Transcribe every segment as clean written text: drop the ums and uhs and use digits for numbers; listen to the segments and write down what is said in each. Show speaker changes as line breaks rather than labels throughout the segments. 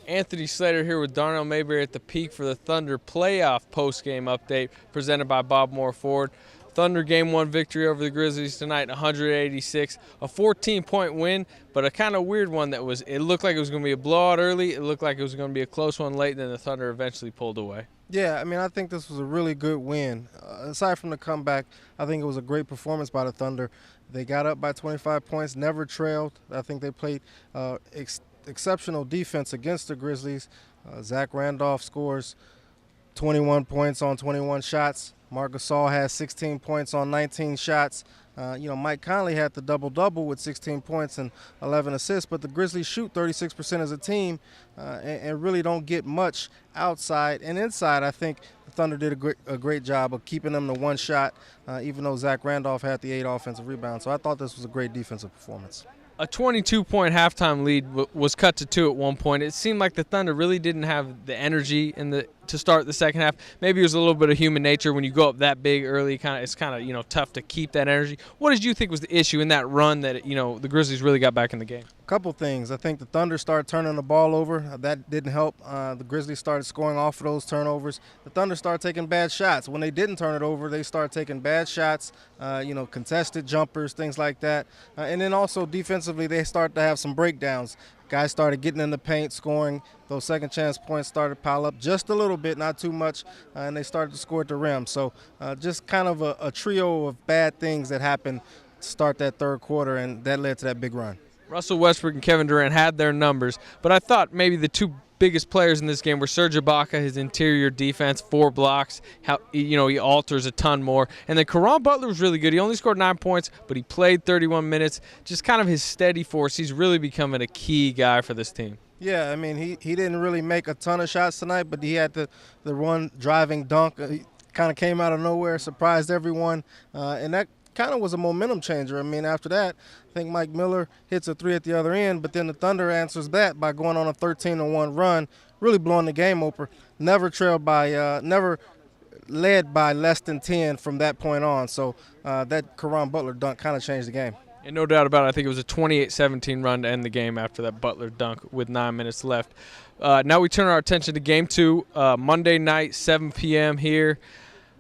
Anthony Slater here with Darnell Mayberry at the Peak for the Thunder playoff post-game update presented by Bob Moore Ford. Thunder Game 1 victory over the Grizzlies tonight, 186, a 14-point win, but a kind of weird one that it looked like it was going to be a blowout early, it looked like it was going to be a close one late, and then the Thunder eventually pulled away.
Yeah, I mean, I think this was a really good win. Aside from the comeback, I think it was a great performance by the Thunder. They got up by 25 points, never trailed. I think they played exceptional defense against the Grizzlies. Zach Randolph scores 21 points on 21 shots. Marc Gasol has 16 points on 19 shots. Mike Conley had the double-double with 16 points and 11 assists, but the Grizzlies shoot 36% as a team and really don't get much outside and inside. I think the Thunder did a great job of keeping them to one shot, even though Zach Randolph had the 8 offensive rebounds. So I thought this was a great defensive performance.
A 22-point halftime lead was cut to 2 at one point. It seemed like the Thunder really didn't have the energy to start the second half. Maybe it was a little bit of human nature when you go up that big early. It's kind of tough to keep that energy. What did you think was the issue in that run that the Grizzlies really got back in the game?
A couple things. I think the Thunder started turning the ball over. That didn't help. The Grizzlies started scoring off of those turnovers. The Thunder started taking bad shots. When they didn't turn it over, they started taking bad shots, contested jumpers, things like that. And then also defensively, they started to have some breakdowns. Guys started getting in the paint, scoring. Those second chance points started to pile up just a little bit, not too much, and they started to score at the rim. So just kind of a trio of bad things that happened to start that third quarter, and that led to that big run.
Russell Westbrook and Kevin Durant had their numbers, but I thought maybe the two biggest players in this game were Serge Ibaka, his interior defense, 4 blocks, he alters a ton more. And then Caron Butler was really good. He only scored 9 points, but he played 31 minutes. Just kind of his steady force. He's really becoming a key guy for this team.
Yeah, I mean, he didn't really make a ton of shots tonight, but he had the one driving dunk. He kind of came out of nowhere, surprised everyone, and that kind of was a momentum changer. I mean, after that, I think Mike Miller hits a 3 at the other end, but then the Thunder answers that by going on a 13-1 run, really blowing the game open. Never led by less than 10 from that point on. So that Caron Butler dunk kind of changed the game.
And no doubt about it, I think it was a 28-17 run to end the game after that Butler dunk with 9 minutes left. Now we turn our attention to Game 2, Monday night, 7 p.m. here.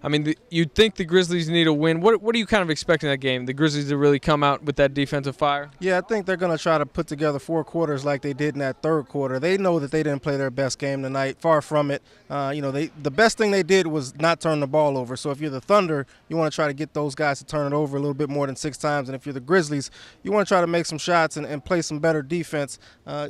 I mean, you'd think the Grizzlies need a win. What are you kind of expecting that game? The Grizzlies to really come out with that defensive fire?
Yeah, I think they're going to try to put together 4 quarters like they did in that third quarter. They know that they didn't play their best game tonight. Far from it. The best thing they did was not turn the ball over. So if you're the Thunder, you want to try to get those guys to turn it over a little bit more than 6 times. And if you're the Grizzlies, you want to try to make some shots and play some better defense.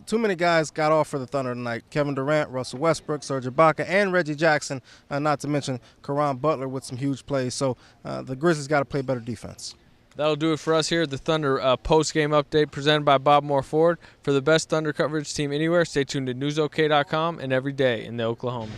Too many guys got off for the Thunder tonight. Kevin Durant, Russell Westbrook, Serge Ibaka, and Reggie Jackson, not to mention Caron Butler with some huge plays. So the Grizzlies got to play better defense.
That'll do it for us here at the Thunder post-game update presented by Bob Moore Ford. For the best Thunder coverage team anywhere, stay tuned to newsok.com and every day in the Oklahoma.